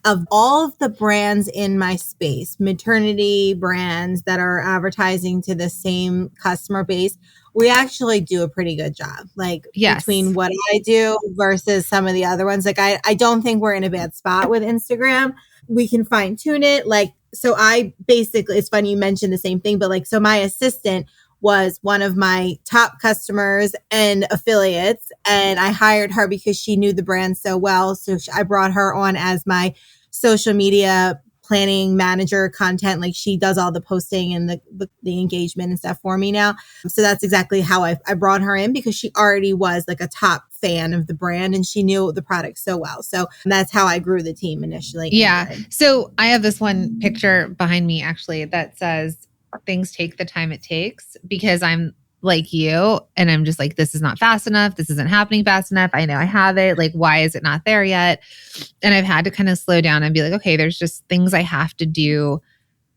Of all of the brands in my space, maternity brands that are advertising to the same customer base, we actually do a pretty good job. Between what I do versus some of the other ones, I don't think we're in a bad spot with Instagram. We can fine tune it. So I basically, it's funny you mentioned the same thing, but so my assistant was one of my top customers and affiliates. And I hired her because she knew the brand so well. So I brought her on as my social media planning manager, content. She does all the posting and the engagement and stuff for me now. So that's exactly how I brought her in, because she already was a top fan of the brand and she knew the product so well. So that's how I grew the team initially. Yeah. So I have this one picture behind me actually that says, things take the time it takes, because I'm like you and I'm just this is not fast enough. This isn't happening fast enough. I know I have it. Why is it not there yet? And I've had to kind of slow down and be okay, there's just things I have to do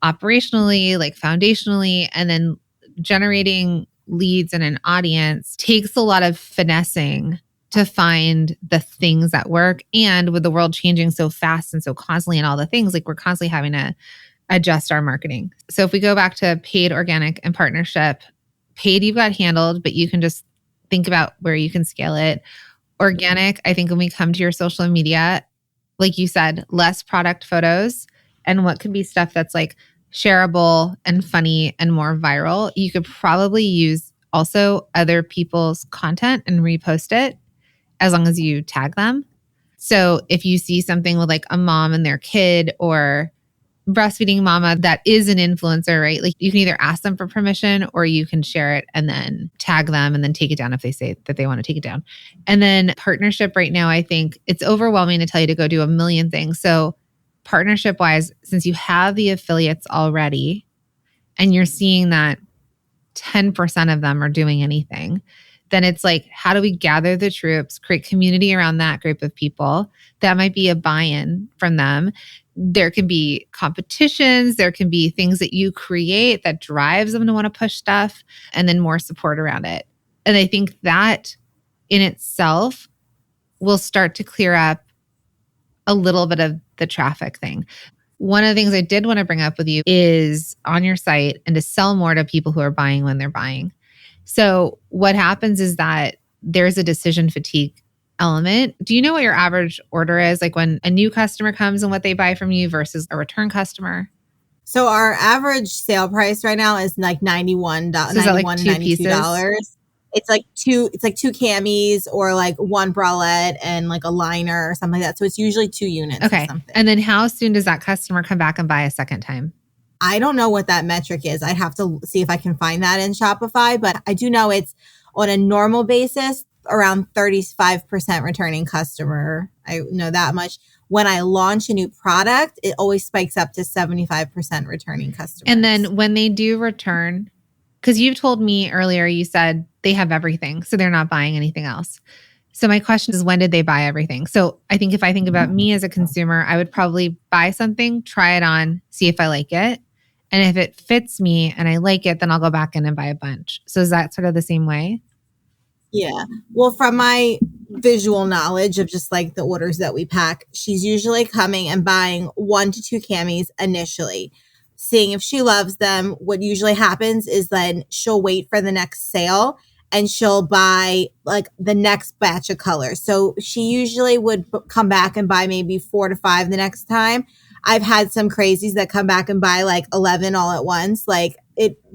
operationally, foundationally, and then generating leads and an audience takes a lot of finessing to find the things that work. And with the world changing so fast and so constantly and all the things, we're constantly having to adjust our marketing. So if we go back to paid, organic, and partnership, paid you've got handled, but you can just think about where you can scale it. Organic, I think when we come to your social media, like you said, less product photos and what could be stuff that's shareable and funny and more viral. You could probably use also other people's content and repost it as long as you tag them. So if you see something with a mom and their kid or breastfeeding mama that is an influencer, right? You can either ask them for permission or you can share it and then tag them and then take it down if they say that they want to take it down. And then partnership right now, I think it's overwhelming to tell you to go do a million things. So partnership wise, since you have the affiliates already and you're seeing that 10% of them are doing anything, then it's how do we gather the troops, create community around that group of people? That might be a buy-in from them. There can be competitions. There can be things that you create that drives them to want to push stuff, and then more support around it. And I think that in itself will start to clear up a little bit of the traffic thing. One of the things I did want to bring up with you is on your site and to sell more to people who are buying when they're buying. So what happens is that there's a decision fatigue element. Do you know what your average order is? When a new customer comes and what they buy from you versus a return customer? So our average sale price right now is $91, So is that $92. It's two camis or one bralette and a liner or something like that. So it's usually 2 units. Okay. Or something. And then how soon does that customer come back and buy a second time? I don't know what that metric is. I'd have to see if I can find that in Shopify, but I do know it's on a normal basis around 35% returning customer. I know that much. When I launch a new product, it always spikes up to 75% returning customers. And then when they do return, because you've told me earlier, you said they have everything, so they're not buying anything else. So my question is, when did they buy everything? So I think if I think about me as a consumer, I would probably buy something, try it on, see if I like it. And if it fits me and I like it, then I'll go back in and buy a bunch. So is that sort of the same way? Yeah. Well, from my visual knowledge of just the orders that we pack, she's usually coming and buying 1 to 2 camis initially, seeing if she loves them. What usually happens is then she'll wait for the next sale and she'll buy the next batch of colors. So she usually would come back and buy maybe 4 to 5 the next time. I've had some crazies that come back and buy 11 all at once.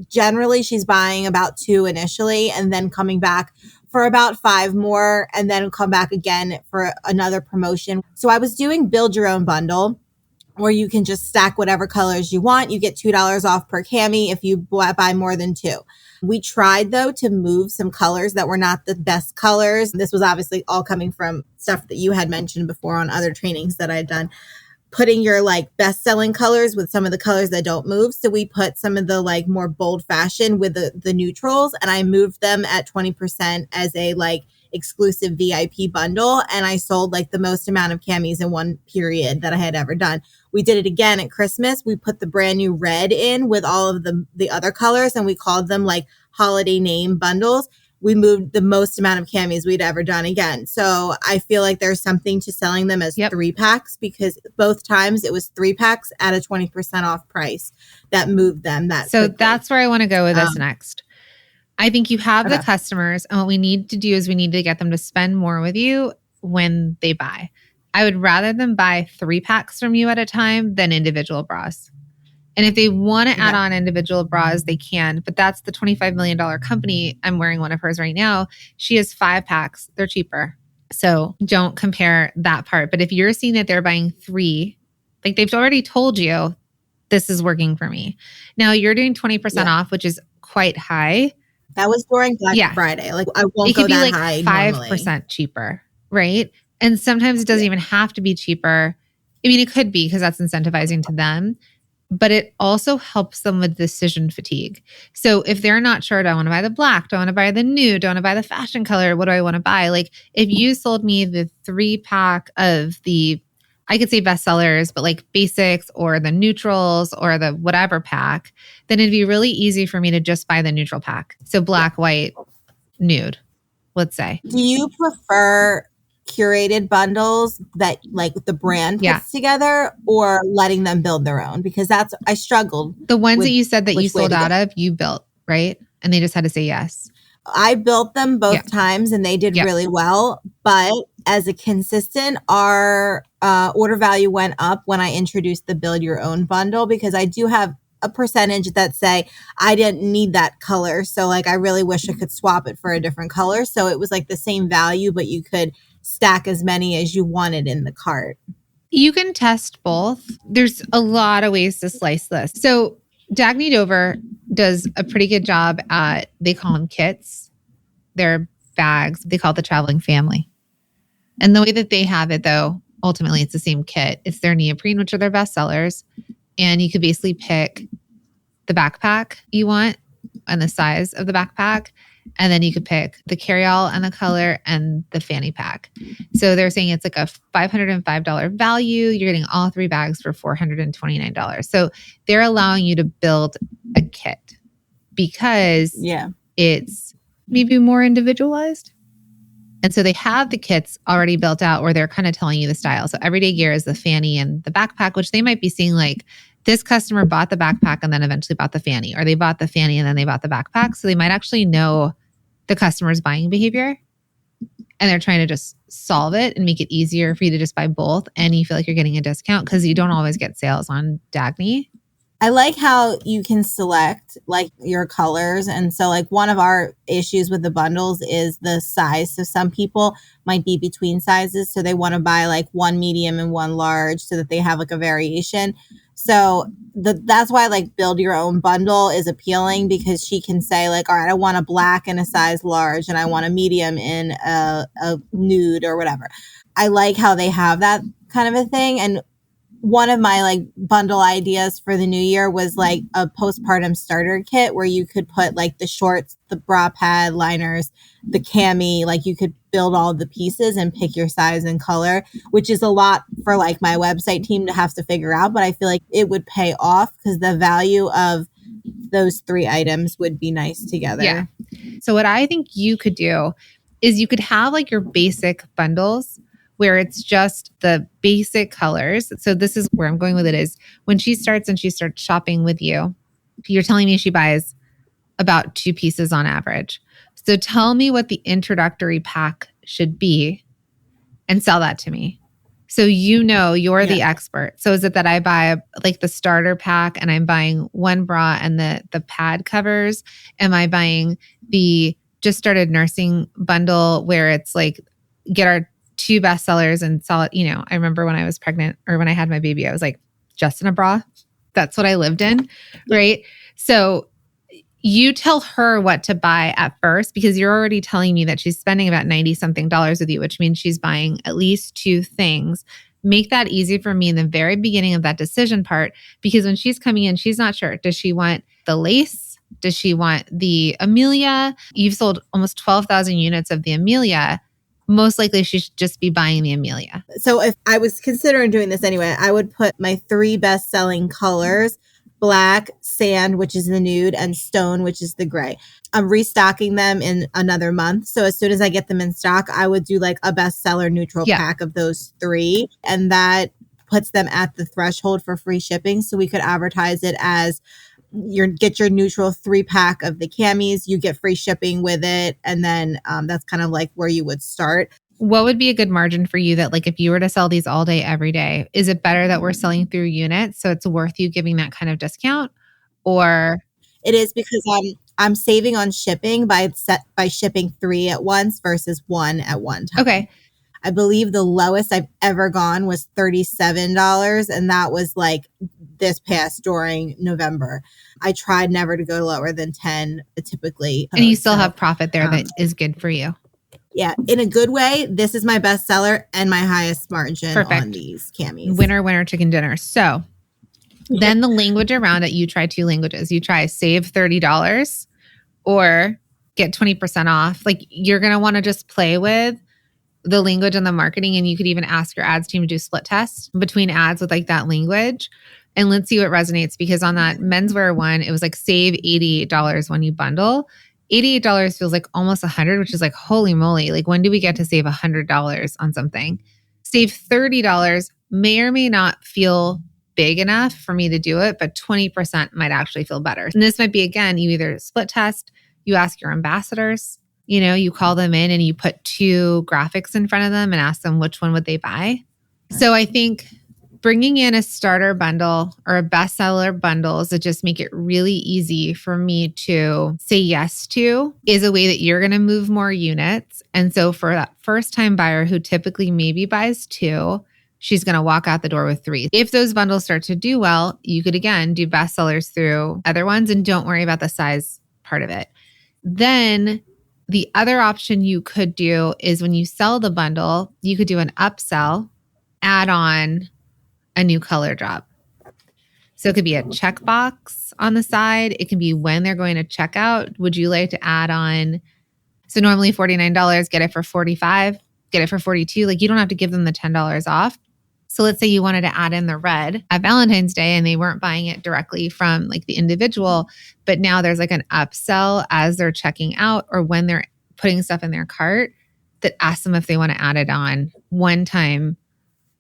Generally she's buying about 2 initially and then coming back for about 5 more and then come back again for another promotion. So I was doing build your own bundle where you can just stack whatever colors you want. You get $2 off per cami if you buy more than 2. We tried though to move some colors that were not the best colors. This was obviously all coming from stuff that you had mentioned before on other trainings that I had done. Putting your like best selling colors with some of the colors that don't move. So we put some of the like more bold fashion with the neutrals, and I moved them at 20% as a like exclusive VIP bundle. And I sold like the most amount of camis in one period that I had ever done. We did it again at Christmas. We put the brand new red in with all of the other colors, and we called them like holiday name bundles. We moved the most amount of camis we'd ever done again. So I feel like there's something to selling them as 3 packs, because both times it was 3 packs at a 20% off price that moved them that So quickly. That's where I want to go with this next. I think you have the customers, and what we need to do is we need to get them to spend more with you when they buy. I would rather them buy 3 packs from you at a time than individual bras. And if they want to add on individual bras, they can. But that's the $25 million company. I'm wearing one of hers right now. She has 5 packs. They're cheaper. So don't compare that part. But if you're seeing that they're buying 3, like they've already told you, this is working for me. Now you're doing 20% off, which is quite high. That was during Black Friday. Like I won't it could go be that like high 5% normally. cheaper, right? And sometimes it doesn't even have to be cheaper. I mean, it could be because that's incentivizing to them. But it also helps them with decision fatigue. So if they're not sure, do I want to buy the black? Do I want to buy the nude? Do I want to buy the fashion color? What do I want to buy? Like if you sold me the 3 pack of the, I could say bestsellers, but like basics or the neutrals or the whatever pack, then it'd be really easy for me to just buy the neutral pack. So black, white, nude, let's say. Do you prefer curated bundles that like the brand puts together, or letting them build their own? Because I struggled. The ones that you said that you sold out of, you built, right? And they just had to say yes. I built them both times and they did really well. But as a consistent, our order value went up when I introduced the build your own bundle, because I do have a percentage that say I didn't need that color. So like, I really wish I could swap it for a different color. So it was like the same value, but you could stack as many as you wanted in the cart. You can test both. There's a lot of ways to slice this. So Dagny Dover does a pretty good job at, they call them kits. They're bags. They call it the traveling family. And the way that they have it though, ultimately it's the same kit. It's their neoprene, which are their best sellers. And you could basically pick the backpack you want and the size of the backpack. And then you could pick the carry-all and the color and the fanny pack. So they're saying it's like a $505 value. You're getting all 3 bags for $429. So they're allowing you to build a kit because it's maybe more individualized. And so they have the kits already built out where they're kind of telling you the style. So everyday gear is the fanny and the backpack, which they might be seeing like this customer bought the backpack and then eventually bought the fanny, or they bought the fanny and then they bought the backpack. So they might actually know the customer's buying behavior and they're trying to just solve it and make it easier for you to just buy both. And you feel like you're getting a discount because you don't always get sales on Dagny. I like how you can select like your colors. And so like one of our issues with the bundles is the size. So some people might be between sizes. So they want to buy like 1 medium and 1 large so that they have like a variation. So that's why like build your own bundle is appealing, because she can say like, all right, I want a black in a size large and I want a medium in a nude or whatever. I like how they have that kind of a thing. And one of my like bundle ideas for the new year was like a postpartum starter kit where you could put like the shorts, the bra pad, liners, the cami, like you could build all the pieces and pick your size and color, which is a lot for like my website team to have to figure out. But I feel like it would pay off because the value of those 3 items would be nice together. Yeah. So what I think you could do is you could have like your basic bundles where it's just the basic colors. So this is where I'm going with it is when she starts shopping with you, you're telling me she buys about 2 pieces on average. So tell me what the introductory pack should be and sell that to me. So you know you're the expert. So is it that I buy like the starter pack and I'm buying 1 bra and the pad covers? Am I buying the just started nursing bundle where it's like get our 2 bestsellers and sell it. I remember when I was pregnant or when I had my baby, I was like, just in a bra. That's what I lived in. Right. So you tell her what to buy at first because you're already telling me that she's spending about $90 something with you, which means she's buying at least 2 things. Make that easy for me in the very beginning of that decision part, because when she's coming in, she's not sure. Does she want the lace? Does she want the Amelia? You've sold almost 12,000 units of the Amelia. Most likely she should just be buying the Amelia. So if I was considering doing this anyway, I would put my 3 best-selling colors: black, sand, which is the nude, and stone, which is the gray. I'm restocking them in another month. So as soon as I get them in stock, I would do like a bestseller neutral pack of those 3. And that puts them at the threshold for free shipping. So we could advertise it as get your neutral 3-pack of the camis, you get free shipping with it. And then that's kind of like where you would start. What would be a good margin for you that like if you were to sell these all day, every day, is it better that we're selling through units so it's worth you giving that kind of discount? Or it is because I'm saving on shipping by shipping 3 at once versus 1 at one time. Okay. I believe the lowest I've ever gone was $37, and that was like this past during November. I tried never to go lower than 10 typically. And you still have profit there that is good for you. Yeah, in a good way, this is my bestseller and my highest margin on these camis. Winner, chicken dinner. So then the language around it, you try 2 languages. You try save $30 or get 20% off. Like you're going to want to just play with the language and the marketing. And you could even ask your ads team to do split tests between ads with like that language. And let's see what resonates, because on that menswear one, it was like save $88 when you bundle. $88 feels like almost $100, which is like, holy moly. Like when do we get to save $100 on something? Save $30 may or may not feel big enough for me to do it, but 20% might actually feel better. And this might be, again, you either split test, you ask your ambassadors, you call them in and you put 2 graphics in front of them and ask them which one would they buy. So I think bringing in a starter bundle or a bestseller bundles that just make it really easy for me to say yes to is a way that you're going to move more units. And so for that first time buyer who typically maybe buys 2, she's going to walk out the door with 3. If those bundles start to do well, you could again do bestsellers through other ones and don't worry about the size part of it. Then the other option you could do is when you sell the bundle, you could do an upsell, add on a new color drop. So it could be a checkbox on the side. It can be when they're going to check out. Would you like to add on? So normally $49, get it for $45, get it for $42. Like you don't have to give them the $10 off. So let's say you wanted to add in the red at Valentine's Day and they weren't buying it directly from like the individual, but now there's like an upsell as they're checking out or when they're putting stuff in their cart that asks them if they want to add it on one-time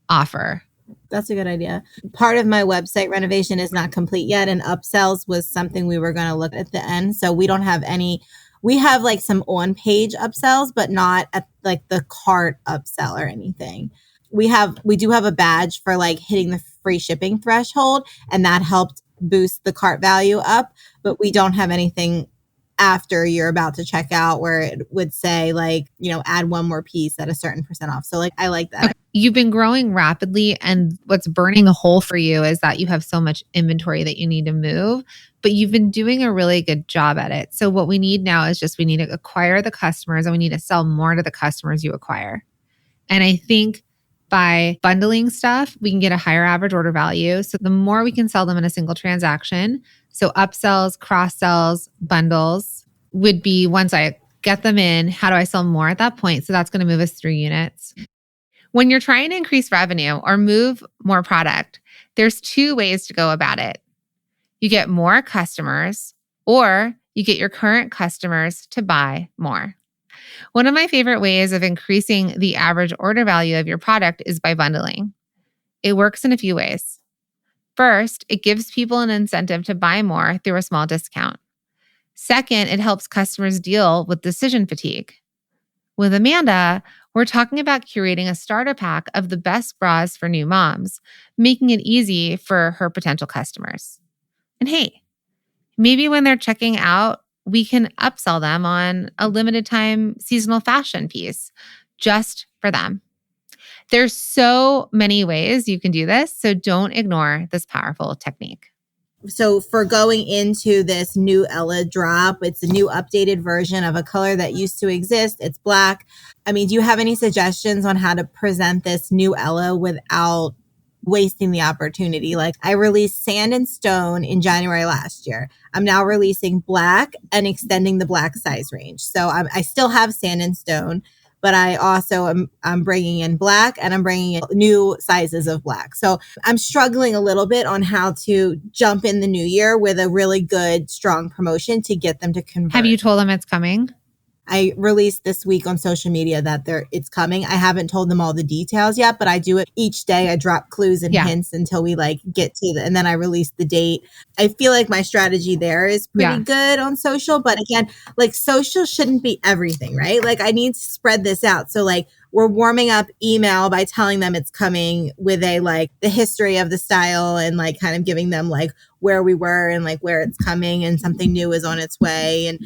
offer. That's a good idea. Part of my website renovation is not complete yet, and upsells was something we were going to look at the end. So we don't have any. We have like some on-page upsells, but not at like the cart upsell or anything. We do have a badge for like hitting the free shipping threshold, and that helped boost the cart value up. But we don't have anything after you're about to check out where it would say like, add one more piece at a certain % off. So like, I like that. Okay. You've been growing rapidly, and what's burning a hole for you is that you have so much inventory that you need to move, but you've been doing a really good job at it. So what we need now is we need to acquire the customers and we need to sell more to the customers you acquire. And I think by bundling stuff, we can get a higher average order value. So the more we can sell them in a single transaction, so upsells, cross-sells, bundles would be once I get them in, how do I sell more at that point? So that's going to move us through units. When you're trying to increase revenue or move more product, there's 2 ways to go about it. You get more customers or you get your current customers to buy more. One of my favorite ways of increasing the average order value of your product is by bundling. It works in a few ways. First, it gives people an incentive to buy more through a small discount. Second, it helps customers deal with decision fatigue. With Amanda, we're talking about curating a starter pack of the best bras for new moms, making it easy for her potential customers. And hey, maybe when they're checking out we can upsell them on a limited time seasonal fashion piece just for them. There's so many ways you can do this, so don't ignore this powerful technique. So for going into this new Ella drop, it's a new updated version of a color that used to exist. It's black. I mean, do you have any suggestions on how to present this new Ella without wasting the opportunity? Like, I released Sand and Stone in January last year. I'm now releasing black and extending the black size range. So I still have Sand and Stone, but I also I'm bringing in black and I'm bringing in new sizes of black. So I'm struggling a little bit on how to jump in the new year with a really good, strong promotion to get them to convert. Have you told them it's coming? I released this week on social media that it's coming. I haven't told them all the details yet, but I do it each day. I drop clues and hints until we get to and then I release the date. I feel like my strategy there is pretty good on social, but again, social shouldn't be everything, right? I need to spread this out. So we're warming up email by telling them it's coming with the history of the style and kind of giving them where we were and where it's coming and something new is on its way. And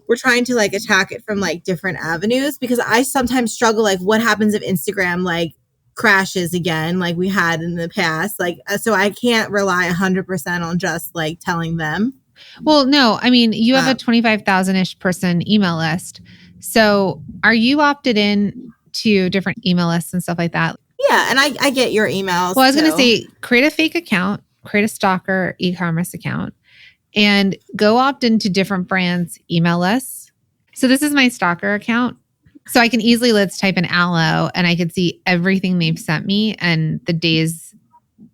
we're trying to attack it from different avenues, because I sometimes struggle what happens if Instagram crashes again like we had in the past, so I can't rely 100% on just telling them. Well, no, I mean, you have a 25,000-ish person email list. So are you opted in to different email lists and stuff like that? Yeah, and I get your emails. Well, I was going to say, create a fake account, create a stalker e-commerce account, and go opt into different brands' email lists. So this is my stalker account. So I can easily, let's type in aloe and I can see everything they've sent me and the days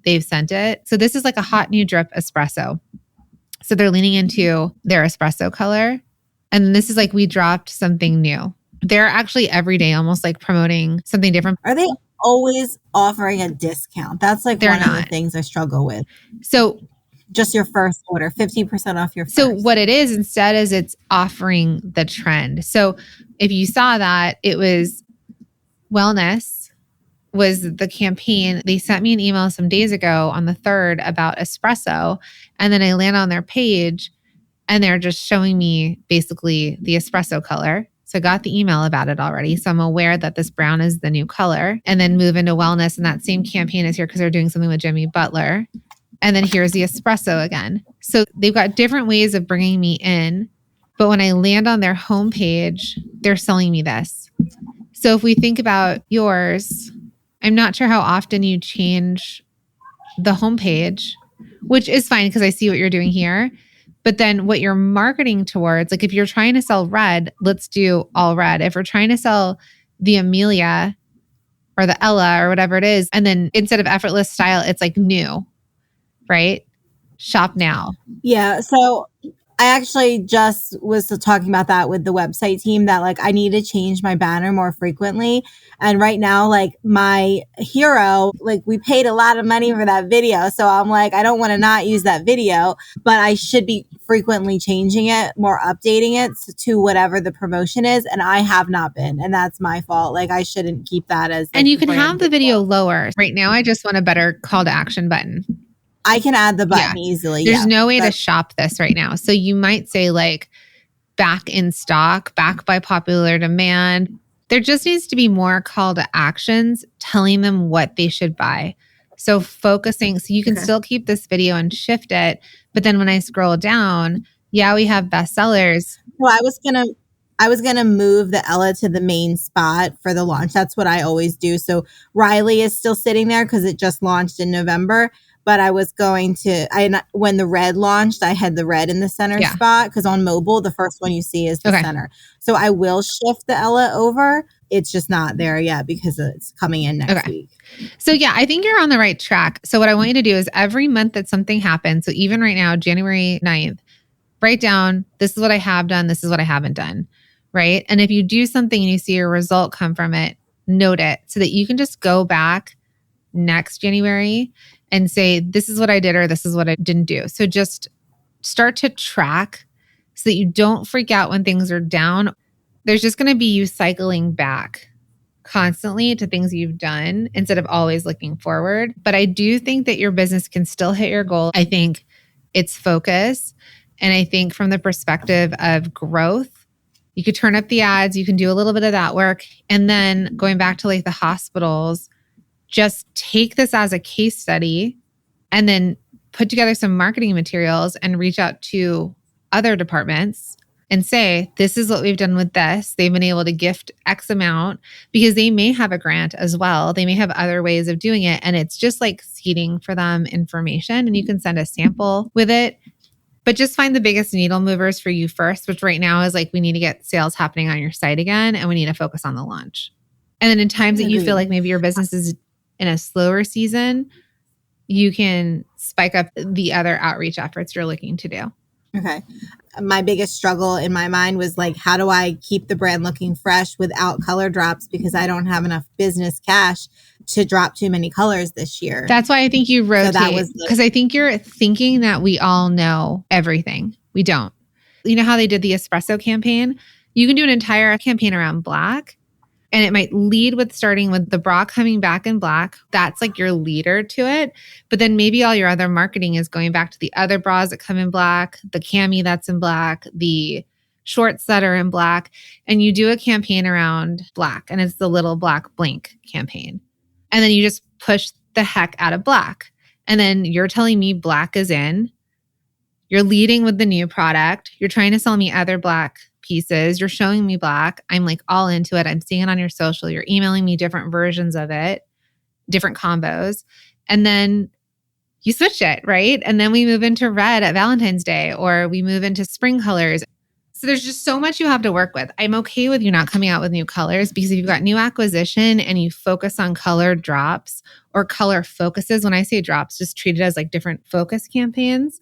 they've sent it. So this is a hot new drip espresso. So they're leaning into their espresso color. And this is we dropped something new. They're actually every day almost promoting something different. Are they always offering a discount? That's one of the things I struggle with. So just your first order, 50% off your first. So what it is instead is it's offering the trend. So if you saw that, it was wellness was the campaign. They sent me an email some days ago on the 3rd about espresso. And then I land on their page and they're just showing me basically the espresso color. So I got the email about it already. So I'm aware that this brown is the new color, and then move into wellness. And that same campaign is here because they're doing something with Jimmy Butler. And then here's the espresso again. So they've got different ways of bringing me in. But when I land on their homepage, they're selling me this. So if we think about yours, I'm not sure how often you change the homepage, which is fine because I see what you're doing here. But then what you're marketing towards, if you're trying to sell red, let's do all red. If we're trying to sell the Amelia or the Ella or whatever it is, and then instead of effortless style, it's new. Right? Shop now. Yeah. So I actually just was talking about that with the website team that I need to change my banner more frequently. And right now, my hero, we paid a lot of money for that video. So I'm I don't want to not use that video, but I should be frequently changing it, more updating it to whatever the promotion is. And I have not been. And that's my fault. I shouldn't keep that as. And you can have the video lower. Right now, I just want a better call to action button. I can add the button easily. There's no way to shop this right now. So you might say back in stock, back by popular demand. There just needs to be more call to actions telling them what they should buy. So focusing, so you can still keep this video and shift it. But then when I scroll down, we have bestsellers. Well, I was gonna move the Ella to the main spot for the launch. That's what I always do. So Riley is still sitting there because it just launched in November. But I was going to, when the red launched, I had the red in the center spot because on mobile, the first one you see is the center. So I will shift the Ella over. It's just not there yet because it's coming in next week. So I think you're on the right track. So what I want you to do is every month that something happens, so even right now, January 9th, write down, this is what I have done, this is what I haven't done, right? And if you do something and you see a result come from it, note it so that you can just go back next January and say, this is what I did or this is what I didn't do. So just start to track so that you don't freak out when things are down. There's just going to be you cycling back constantly to things you've done instead of always looking forward. But I do think that your business can still hit your goal. I think it's focus. And I think from the perspective of growth, you could turn up the ads, you can do a little bit of that work. And then going back to like the hospitals, just take this as a case study and then put together some marketing materials and reach out to other departments and say, this is what we've done with this. They've been able to gift X amount because they may have a grant as well. They may have other ways of doing it. And it's just like seeding for them information. And you can send a sample with it. But just find the biggest needle movers for you first, which right now is like, we need to get sales happening on your site again, and we need to focus on the launch. And then in times that you feel like maybe your business is in a slower season, you can spike up the other outreach efforts you're looking to do. Okay. My biggest struggle in my mind was like, how do I keep the brand looking fresh without color drops? Because I don't have enough business cash to drop too many colors this year. That's why I think you rotate, because I think you're thinking that we all know everything. We don't. You know how they did the espresso campaign? You can do an entire campaign around black, and it might lead with starting with the bra coming back in black. That's like your leader to it. But then maybe all your other marketing is going back to the other bras that come in black, the cami that's in black, the shorts that are in black, and you do a campaign around black, and it's the little black blank campaign. And then you just push the heck out of black. And then you're telling me black is in. You're leading with the new product. You're trying to sell me other black pieces. You're showing me black. I'm like all into it. I'm seeing it on your social. You're emailing me different versions of it, different combos. And then you switch it, right? And then we move into red at Valentine's Day, or we move into spring colors. So there's just so much you have to work with. I'm okay with you not coming out with new colors, because if you've got new acquisition and you focus on color drops or color focuses, when I say drops, just treat it as like different focus campaigns,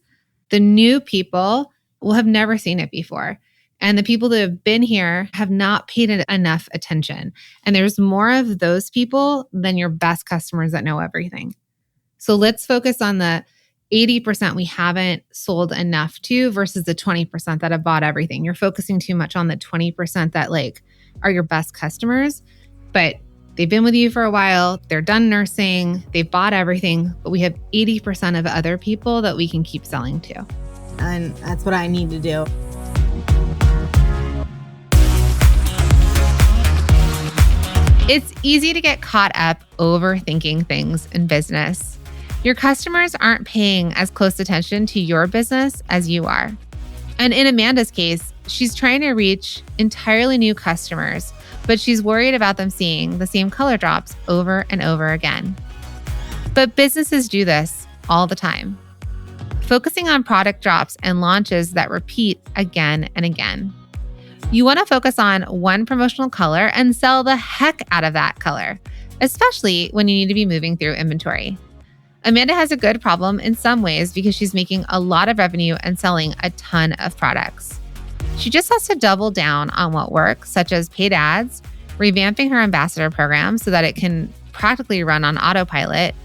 the new people will have never seen it before. And the people that have been here have not paid it enough attention. And there's more of those people than your best customers that know everything. So let's focus on the 80% we haven't sold enough to versus the 20% that have bought everything. You're focusing too much on the 20% that like are your best customers, but they've been with you for a while. They're done nursing. They've bought everything, but we have 80% of other people that we can keep selling to. And that's what I need to do. It's easy to get caught up overthinking things in business. Your customers aren't paying as close attention to your business as you are. And in Amanda's case, she's trying to reach entirely new customers, but she's worried about them seeing the same color drops over and over again. But businesses do this all the time, focusing on product drops and launches that repeat again and again. You want to focus on one promotional color and sell the heck out of that color, especially when you need to be moving through inventory. Amanda has a good problem in some ways because she's making a lot of revenue and selling a ton of products. She just has to double down on what works, such as paid ads, revamping her ambassador program so that it can practically run on autopilot,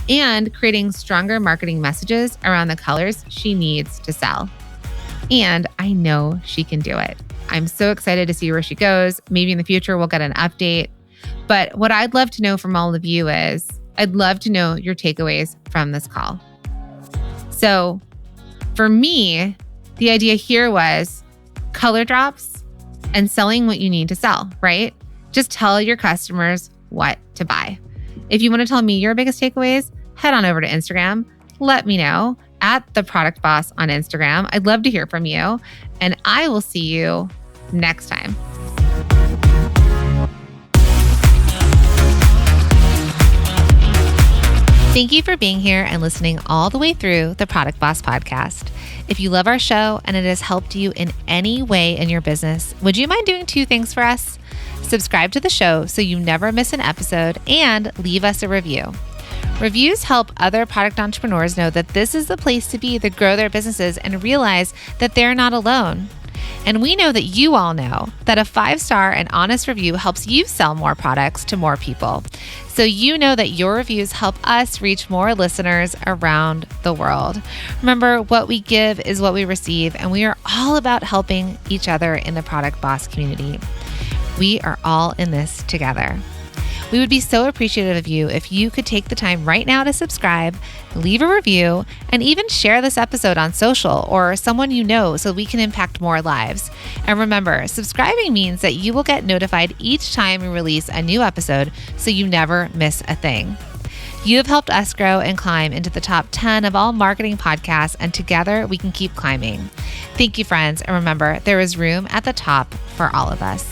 and creating stronger marketing messages around the colors she needs to sell. And I know she can do it. I'm so excited to see where she goes. Maybe in the future we'll get an update. But what I'd love to know from all of you is, I'd love to know your takeaways from this call. So for me, the idea here was color drops and selling what you need to sell, right? Just tell your customers what to buy. If you want to tell me your biggest takeaways, head on over to Instagram. Let me know at The Product Boss on Instagram. I'd love to hear from you, and I will see you next time. Thank you for being here and listening all the way through the Product Boss podcast. If you love our show and it has helped you in any way in your business, would you mind doing two things for us? Subscribe to the show so you never miss an episode, and leave us a review. Reviews help other product entrepreneurs know that this is the place to be to grow their businesses and realize that they're not alone. And we know that you all know that a 5-star and honest review helps you sell more products to more people. So you know that your reviews help us reach more listeners around the world. Remember, what we give is what we receive, and we are all about helping each other in the Product Boss community. We are all in this together. We would be so appreciative of you if you could take the time right now to subscribe, leave a review, and even share this episode on social or someone you know so we can impact more lives. And remember, subscribing means that you will get notified each time we release a new episode so you never miss a thing. You have helped us grow and climb into the top 10 of all marketing podcasts, and together we can keep climbing. Thank you, friends. And remember, there is room at the top for all of us.